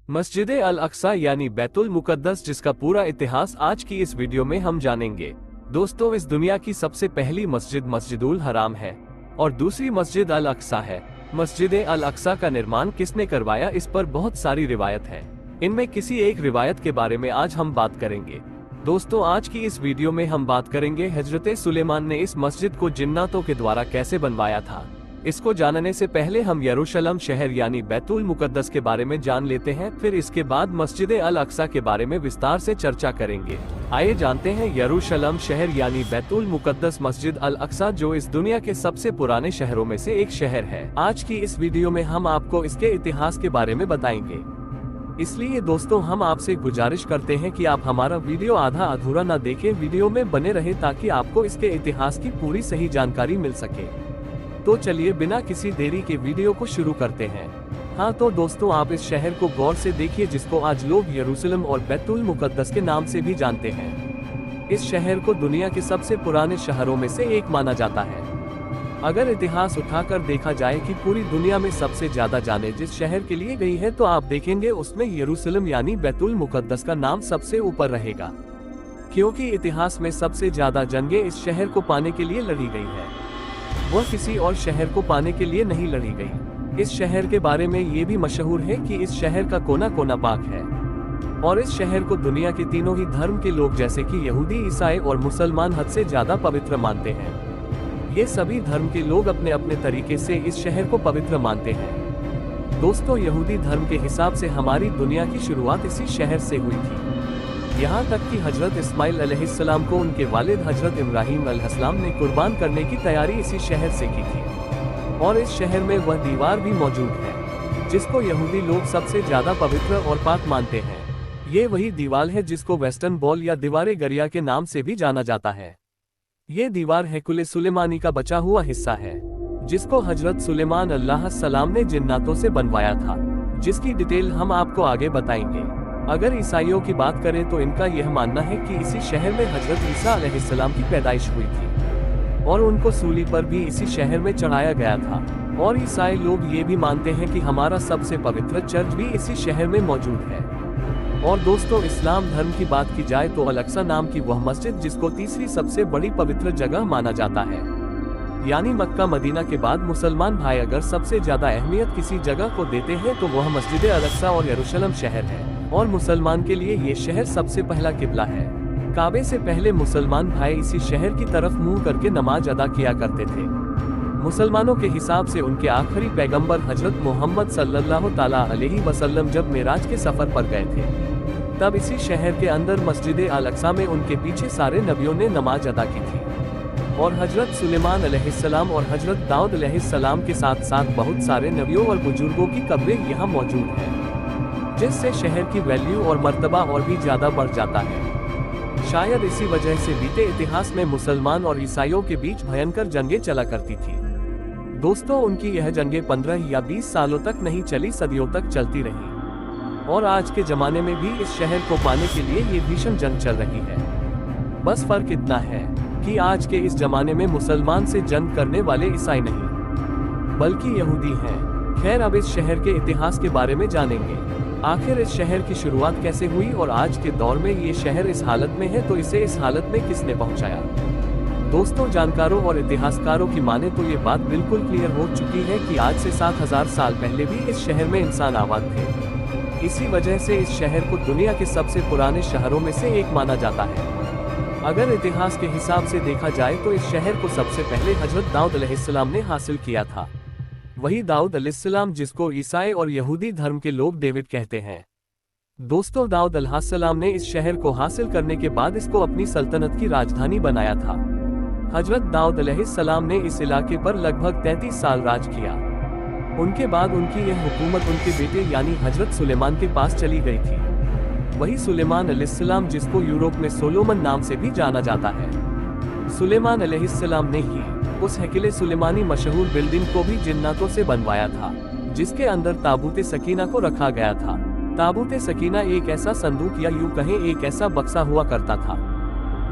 मस्जिद अल अक्सा यानी बैतुल मुकद्दस, जिसका पूरा इतिहास आज की इस वीडियो में हम जानेंगे। दोस्तों, इस दुनिया की सबसे पहली मस्जिद मस्जिदुल हराम है और दूसरी मस्जिद अल अक्सा है। मस्जिद अल अक्सा का निर्माण किसने करवाया, इस पर बहुत सारी रिवायत है। इनमें किसी एक रिवायत के बारे में आज हम बात करेंगे। दोस्तों, आज की इस वीडियो में हम बात करेंगे हजरत सुलेमान ने इस मस्जिद को जिन्नातों के द्वारा कैसे बनवाया था। इसको जानने से पहले हम यरूशलेम शहर यानी बैतुल मुकद्दस के बारे में जान लेते हैं, फिर इसके बाद मस्जिद अल अक्सा के बारे में विस्तार से चर्चा करेंगे। आइए जानते हैं यरूशलेम शहर यानी बैतुल मुकद्दस मस्जिद अल अक्सा, जो इस दुनिया के सबसे पुराने शहरों में से एक शहर है। आज की इस वीडियो में हम आपको इसके इतिहास के बारे में बताएंगे, इसलिए दोस्तों हम आपसे गुजारिश करते हैं कि आप हमारा वीडियो आधा अधूरा न देखें, वीडियो में बने रहे ताकि आपको इसके इतिहास की पूरी सही जानकारी मिल सके। तो चलिए बिना किसी देरी के वीडियो को शुरू करते हैं। हाँ तो दोस्तों, आप इस शहर को गौर से देखिए, जिसको आज लोग यरूशलेम और बैतुल मुकद्दस के नाम से भी जानते हैं। इस शहर को दुनिया के सबसे पुराने शहरों में से एक माना जाता है। अगर इतिहास उठाकर देखा जाए कि पूरी दुनिया में सबसे ज्यादा जाने जिस शहर के लिए गई है, तो आप देखेंगे उसमें यरूशलेम यानी बैतुल मुकद्दस का नाम सबसे ऊपर रहेगा, क्योंकि इतिहास में सबसे ज्यादा जंगें इस शहर को पाने के लिए लड़ी गई है, वह किसी और शहर को पाने के लिए नहीं लड़ी गई। इस शहर के बारे में ये भी मशहूर है कि इस शहर का कोना कोना पाक है और इस शहर को दुनिया के तीनों ही धर्म के लोग जैसे कि यहूदी, ईसाई और मुसलमान हद से ज्यादा पवित्र मानते हैं। ये सभी धर्म के लोग अपने अपने तरीके से इस शहर को पवित्र मानते हैं। दोस्तों, यहूदी धर्म के हिसाब से हमारी दुनिया की शुरुआत इसी शहर से हुई थी। यहाँ तक कि हजरत इस्माइल अलैहिस्सलाम को उनके वालिद हजरत इब्राहिम अलैहिस्सलाम ने कुर्बान करने की तैयारी इसी शहर से की थी और इस शहर में वह दीवार भी मौजूद है जिसको यहूदी लोग सबसे ज्यादा पवित्र और पाक मानते हैं। ये वही दीवार है जिसको वेस्टर्न वॉल या दीवारे गरिया के नाम से भी जाना जाता है। ये दीवार हैकुल सुलेमानी का बचा हुआ हिस्सा है, जिसको हजरत सुलेमान अलैहिस्सलाम ने जिन्नातों से बनवाया था, जिसकी डिटेल हम आपको आगे बताएंगे। अगर ईसाइयों की बात करें तो इनका यह मानना है कि इसी शहर में हजरत ईसा अलैहिस्सलाम की पैदाइश हुई थी और उनको सूली पर भी इसी शहर में चढ़ाया गया था। और ईसाई लोग ये भी मानते हैं कि हमारा सबसे पवित्र चर्च भी इसी शहर में मौजूद है। और दोस्तों, इस्लाम धर्म की बात की जाए तो अल अक्सा नाम की वह मस्जिद, जिसको तीसरी सबसे बड़ी पवित्र जगह माना जाता है, यानी मक्का मदीना के बाद मुसलमान भाई अगर सबसे ज्यादा अहमियत किसी जगह को देते हैं तो वह मस्जिद अल अक्सा और यरूशलेम शहर है। और मुसलमान के लिए ये शहर सबसे पहला किबला है। काबे से पहले मुसलमान भाई इसी शहर की तरफ मुंह करके नमाज अदा किया करते थे। मुसलमानों के हिसाब से उनके आखिरी पैगंबर हजरत मोहम्मद सल्लल्लाहु ताला अलैहि वसल्लम जब मेराज के सफर पर गए थे, तब इसी शहर के अंदर मस्जिद अल अक्सा में उनके पीछे सारे नबियों ने नमाज अदा की थी। और हजरत सुलेमान अलैहिस्सलाम और हजरत दाऊद अलैहिस्सलाम के साथ साथ बहुत सारे नबियों और बुजुर्गों की कब्रें यहाँ मौजूद हैं, जिससे शहर की वैल्यू और मर्तबा और भी ज्यादा बढ़ जाता है। शायद इसी वजह से बीते इतिहास में मुसलमान और ईसाइयों के बीच भयंकर जंगें चला करती थी। दोस्तों, उनकी यह जंगें 15 या 20 सालों तक नहीं चली, सदियों तक चलती रही। और आज के जमाने में भी इस शहर को पाने के लिए ये भीषण जंग चल रही है। बस फर्क इतना है कि आज के इस जमाने में मुसलमान से जंग करने वाले ईसाई नहीं बल्कि यहूदी हैं। खैर, अब इस शहर के इतिहास के बारे में जानेंगे। आखिर इस शहर की शुरुआत कैसे हुई और आज के दौर में ये शहर इस हालत में है तो इसे इस हालत में किसने पहुंचाया। दोस्तों, जानकारों और इतिहासकारों की माने तो ये बात बिल्कुल क्लियर हो चुकी है कि आज से 7000 साल पहले भी इस शहर में इंसान आबाद थे। इसी वजह से इस शहर को दुनिया के सबसे पुराने शहरों में से एक माना जाता है। अगर इतिहास के हिसाब से देखा जाए तो इस शहर को सबसे पहले हजरत दाऊद अलैहिस्सलाम ने हासिल किया था। वही दाऊद अलैहिस्सलाम जिसको ईसाई और यहूदी धर्म के लोग डेविड कहते हैं। दोस्तों, दाऊद अलैहिस्सलाम ने इस शहर को हासिल करने के बाद इसको अपनी सल्तनत की राजधानी बनाया था। हजरत दाऊद अलैहिस्सलाम ने इस इलाके पर लगभग 33 साल राज किया। उनके बाद उनकी यह हुकूमत उनके बेटे यानी हजरत सुलेमान के पास चली गई थी। वही सुलेमान अलैहिस्सलाम जिसको यूरोप में सोलोमन नाम से भी जाना जाता है। सुलेमान अलैहिस्सलाम ने ही उस हैकिल सुलेमानी मशहूर बिल्डिंग को भी जिन्नातों से बनवाया था, जिसके अंदर ताबूत सकीना को रखा गया था। ताबूत सकीना एक ऐसा संदूक या यूं कहें एक ऐसा बक्सा हुआ करता था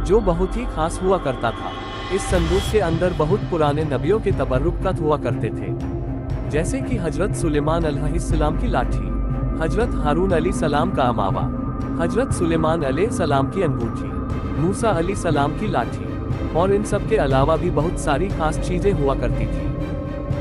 जो बहुत ही खास हुआ करता था। इस संदूक के अंदर बहुत पुराने नबियों के तबर्रुकात हुआ करते थे, जैसे कि हजरत सुलेमान अलैहिस्सलाम की लाठी, हजरत हारून अली सलाम का अमावा, हजरत सुलेमान अलैहि सलाम की अंगूठी, मूसा अली सलाम की लाठी, और इन सब के अलावा भी बहुत सारी खास चीजें हुआ करती थी।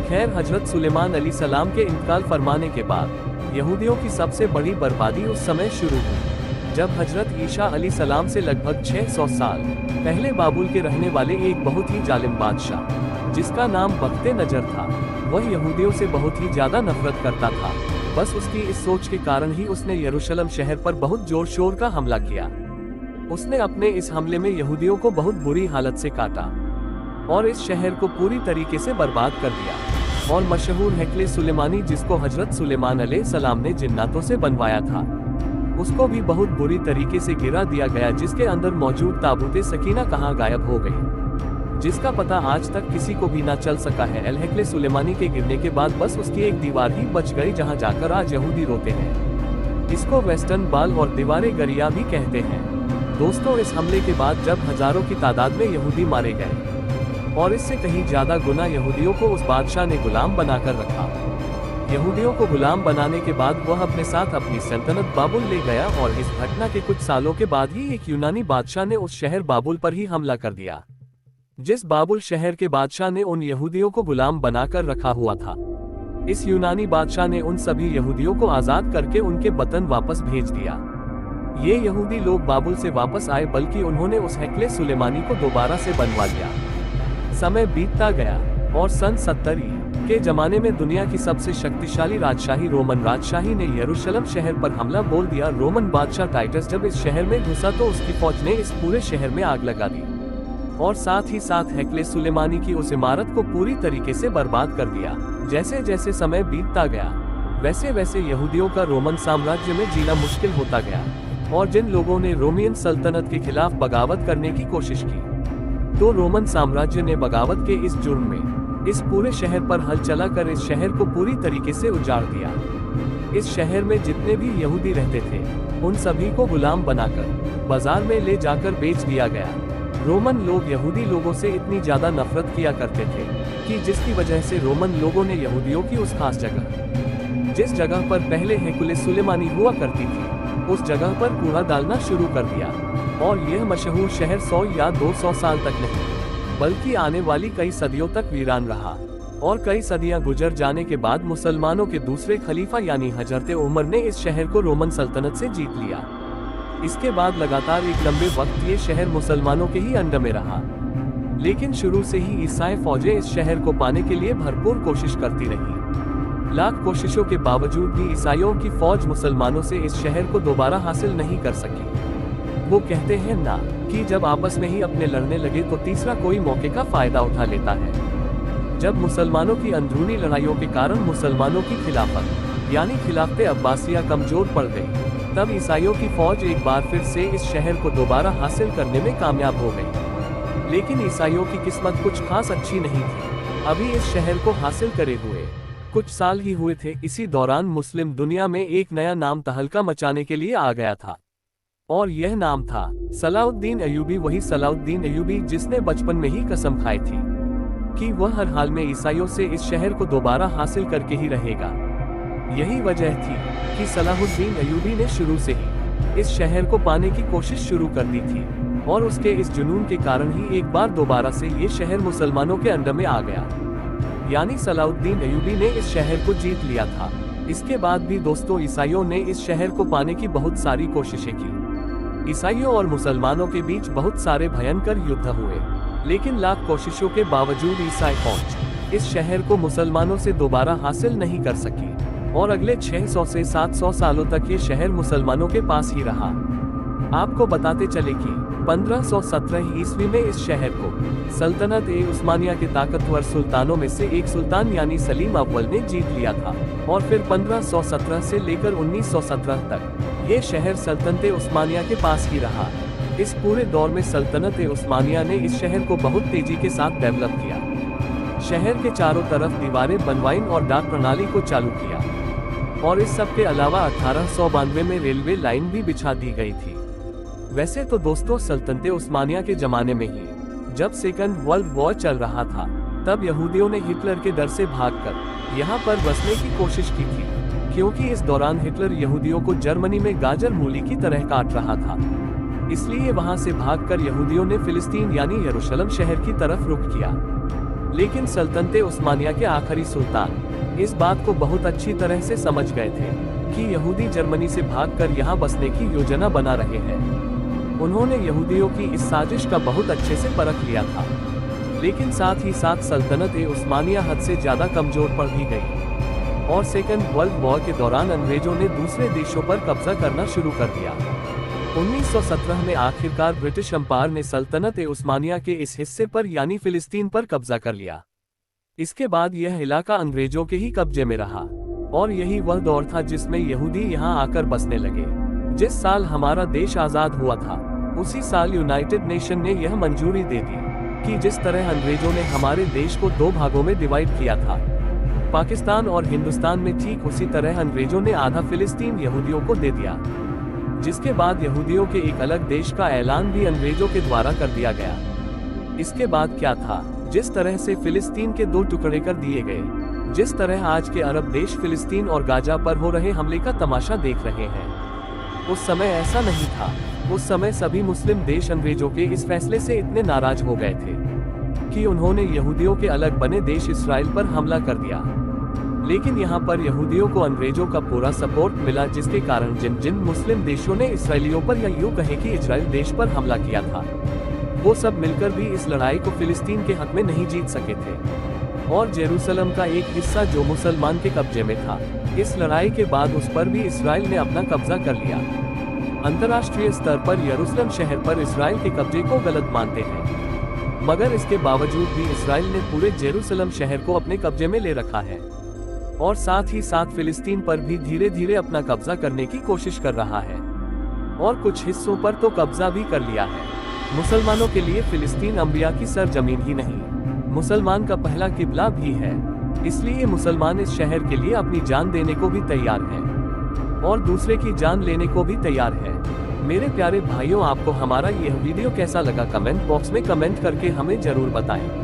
खैर, हजरत सुलेमान अली सलाम के इंतकाल फरमाने के बाद यहूदियों की सबसे बड़ी बर्बादी उस समय शुरू हुई, जब हजरत ईसा अली सलाम से लगभग 600 साल पहले बाबुल के रहने वाले एक बहुत ही जालिम बादशाह, जिसका नाम बख्ते नजर था, वह यहूदियों से बहुत ही ज्यादा नफरत करता था। बस उसकी इस सोच के कारण ही उसने यरूशलेम शहर पर बहुत जोर शोर का हमला किया। उसने अपने इस हमले में यहूदियों को बहुत बुरी हालत से काटा और इस शहर को पूरी तरीके से बर्बाद कर दिया। और मशहूर हैकले सुलेमानी, जिसको हजरत सुलेमान अलैहि सलाम ने जिन्नातों से बनवाया था, उसको भी बहुत बुरी तरीके से गिरा दिया गया, जिसके अंदर मौजूद ताबूते सकीना कहाँ गायब हो गई, जिसका पता आज तक किसी को भी ना चल सका है। अल हैकले सुलेमानी के गिरने के बाद बस उसकी एक दीवार ही बच गई, जहाँ जाकर आज यहूदी रोते हैं। इसको वेस्टर्न बाल और दीवारे गरिया भी कहते हैं। दोस्तों, इस हमले के बाद जब हजारों की तादाद में यहूदी मारे गए और इससे कहीं ज्यादा गुना यहूदियों को उस बादशाह ने गुलाम बनाकर रखा। यहूदियों को गुलाम बनाने के बाद वह अपने साथ अपनी सल्तनत बाबुल ले गया और इस घटना के कुछ सालों के बाद ही एक यूनानी बादशाह ने उस शहर बाबुल पर ही हमला कर दिया। जिस बाबुल शहर के बादशाह ने उन यहूदियों को गुलाम बनाकर रखा हुआ था, इस यूनानी बादशाह ने उन सभी यहूदियों को आजाद करके उनके वतन वापस भेज दिया। ये यहूदी लोग बाबुल से वापस आए, बल्कि उन्होंने उस हैकले सुलेमानी को दोबारा से बनवा लिया। समय बीतता गया और सन 70 के जमाने में दुनिया की सबसे शक्तिशाली राजशाही रोमन राजशाही ने यरूशलेम शहर पर हमला बोल दिया। रोमन बादशाह टाइटस जब इस शहर में घुसा तो उसकी फौज ने इस पूरे शहर में आग लगा दी और साथ ही साथ हैकले सुलेमानी की उस इमारत को पूरी तरीके से बर्बाद कर दिया। जैसे जैसे समय बीतता गया, वैसे वैसे यहूदियों का रोमन साम्राज्य में जीना मुश्किल होता गया और जिन लोगों ने रोमियन सल्तनत के खिलाफ बगावत करने की कोशिश की, तो रोमन साम्राज्य ने बगावत के इस जुर्म में इस पूरे शहर पर हल चलाकर इस शहर को पूरी तरीके से उजाड़ दिया। इस शहर में जितने भी यहूदी रहते थे, उन सभी को गुलाम बनाकर बाजार में ले जाकर बेच दिया गया। रोमन लोग यहूदी लोगों से इतनी ज्यादा नफरत किया करते थे कि जिसकी वजह से रोमन लोगों ने यहूदियों की उस खास जगह, जिस जगह पर पहले हैकुले सुलेमानी हुआ करती थी, उस जगह पर कूड़ा डालना शुरू कर दिया और यह मशहूर शहर 100 या 200 साल तक नहीं, बल्कि आने वाली कई सदियों तक वीरान रहा। और कई सदियां गुजर जाने के बाद मुसलमानों के दूसरे खलीफा यानी हजरत उमर ने इस शहर को रोमन सल्तनत से जीत लिया। इसके बाद लगातार एक लंबे वक्त ये शहर मुसलमानों के ही अंडर में रहा, लेकिन शुरू से ही ईसाई फौजें इस शहर को पाने के लिए भरपूर कोशिश करती रही। लाख कोशिशों के बावजूद भी ईसाइयों की फौज मुसलमानों से इस शहर को दोबारा हासिल नहीं कर सकी। वो कहते हैं ना कि जब आपस में ही अपने लड़ने लगे तो तीसरा कोई मौके का फायदा उठा लेता है। जब मुसलमानों की अंदरूनी लड़ाइयों के कारण मुसलमानों की खिलाफत यानी खिलाफत अब्बासिया कमजोर पड़ गई, तब ईसाइयों की फौज एक बार फिर से इस शहर को दोबारा हासिल करने में कामयाब हो गई। लेकिन ईसाइयों की किस्मत कुछ खास अच्छी नहीं थी। अभी इस शहर को हासिल करे हुए कुछ साल ही हुए थे। इसी दौरान मुस्लिम दुनिया में एक नया नाम तहलका मचाने के लिए आ गया था और यह नाम था सलाउद्दीन अय्यूबी। वही सलाउद्दीन अय्यूबी जिसने बचपन में ही कसम खाई थी कि वह हर हाल में ईसाइयों से इस शहर को दोबारा हासिल करके ही रहेगा। यही वजह थी कि सलाहुद्दीन अय्यूबी ने शुरू से ही इस शहर को पाने की कोशिश शुरू कर दी थी और उसके इस जुनून के कारण ही एक बार दोबारा से ये शहर मुसलमानों के अंडर में आ गया, यानी सलाउद्दीन अय्यूबी ने इस शहर को जीत लिया था। इसके बाद भी दोस्तों ईसाइयों ने इस शहर को पाने की बहुत सारी कोशिशें की। ईसाइयों और मुसलमानों के बीच बहुत सारे भयंकर युद्ध हुए, लेकिन लाख कोशिशों के बावजूद ईसाई फौज इस शहर को मुसलमानों से दोबारा हासिल नहीं कर सकी और अगले 600 से 700 सालों तक ये शहर मुसलमानों के पास ही रहा। आपको बताते चले कि 1517 ईस्वी में इस शहर को सल्तनत ए उस्मानिया के ताकतवर सुल्तानों में से एक सुल्तान यानी सलीम अव्वल ने जीत लिया था और फिर 1517 से लेकर 1917 तक ये शहर सल्तनत ए उस्मानिया के पास ही रहा। इस पूरे दौर में सल्तनत ए उस्मानिया ने इस शहर को बहुत तेजी के साथ डेवलप किया। शहर के चारों तरफ दीवारें बनवाई और डाक प्रणाली को चालू किया और इस सब के अलावा 1892 में रेलवे लाइन भी बिछा दी गई थी। वैसे तो दोस्तों सल्तनत उस्मानिया के जमाने में ही जब सेकंड वर्ल्ड वॉर चल रहा था, तब यहूदियों ने हिटलर के डर से भागकर यहाँ पर बसने की कोशिश की थी, क्योंकि इस दौरान हिटलर यहूदियों को जर्मनी में गाजर मूली की तरह काट रहा था। इसलिए वहां से भागकर यहूदियों ने फिलिस्तीन यानी यरूशलेम शहर की तरफ रुख किया। लेकिन सल्तनते उस्मानिया के आखिरी सुल्तान इस बात को बहुत अच्छी तरह से समझ गए थे कि यहूदी जर्मनी से भागकर यहाँ बसने की योजना बना रहे हैं। उन्होंने यहूदियों की इस साजिश का बहुत अच्छे से परख लिया था। लेकिन साथ ही साथ सल्तनत उस्मानिया हद से ज्यादा कमजोर पड़ भी गई और सेकेंड वर्ल्ड वॉर के दौरान अंग्रेजों ने दूसरे देशों पर कब्जा करना शुरू कर दिया। 1917 में आखिरकार ब्रिटिश एम्पायर ने सल्तनत उस्मानिया के इस हिस्से पर यानी फिलिस्तीन पर कब्जा कर लिया। इसके बाद यह इलाका अंग्रेजों के ही कब्जे में रहा और यही वह दौर था जिसमें यहूदी यहाँ आकर बसने लगे। जिस साल हमारा देश आजाद हुआ था उसी साल यूनाइटेड नेशन ने यह मंजूरी दे दी कि जिस तरह अंग्रेजों ने हमारे देश को 2 भागों में डिवाइड किया था, पाकिस्तान और हिंदुस्तान में, ठीक उसी तरह अंग्रेजों ने आधा फिलिस्तीन यहूदियों को दे दिया। जिसके बाद यहूदियों के एक अलग देश का ऐलान भी अंग्रेजों के द्वारा कर दिया गया। इसके बाद क्या था, जिस तरह से फिलिस्तीन के 2 टुकड़े कर दिए गए, जिस तरह आज के अरब देश फिलिस्तीन और गाजा पर हो रहे हमले का तमाशा देख रहे हैं, उस समय ऐसा नहीं था। उस समय सभी मुस्लिम देश अंग्रेजों के इस फैसले से इतने नाराज हो गए थे कि उन्होंने यहूदियों के अलग बने देश इस्राइल पर हमला कर दिया। लेकिन यहाँ पर यहूदियों को अंग्रेजों का पूरा सपोर्ट मिला, जिसके कारण जिन जिन मुस्लिम देशों ने इसराइलियों पर या यूं कहें कि इजराइल देश पर हमला किया था, वो सब मिलकर भी इस लड़ाई को फिलिस्तीन के हक में नहीं जीत सके थे। और जेरूसलम का एक हिस्सा जो मुसलमान के कब्जे में था, इस लड़ाई के बाद उस पर भी इसराइल ने अपना कब्जा कर लिया। अंतर्राष्ट्रीय स्तर पर यरूशलेम शहर पर इसराइल के कब्जे को गलत मानते हैं, मगर इसके बावजूद भी इसराइल ने पूरे जेरूसलम शहर को अपने कब्जे में ले रखा है और साथ ही साथ फिलिस्तीन पर भी धीरे धीरे अपना कब्जा करने की कोशिश कर रहा है और कुछ हिस्सों पर तो कब्जा भी कर लिया है। मुसलमानों के लिए फिलिस्तीन अंबिया की सरजमीन ही नहीं, मुसलमान का पहला किबला भी है। इसलिए मुसलमान इस शहर के लिए अपनी जान देने को भी तैयार है और दूसरे की जान लेने को भी तैयार है। मेरे प्यारे भाइयों, आपको हमारा यह वीडियो कैसा लगा कमेंट बॉक्स में कमेंट करके हमें जरूर बताएं।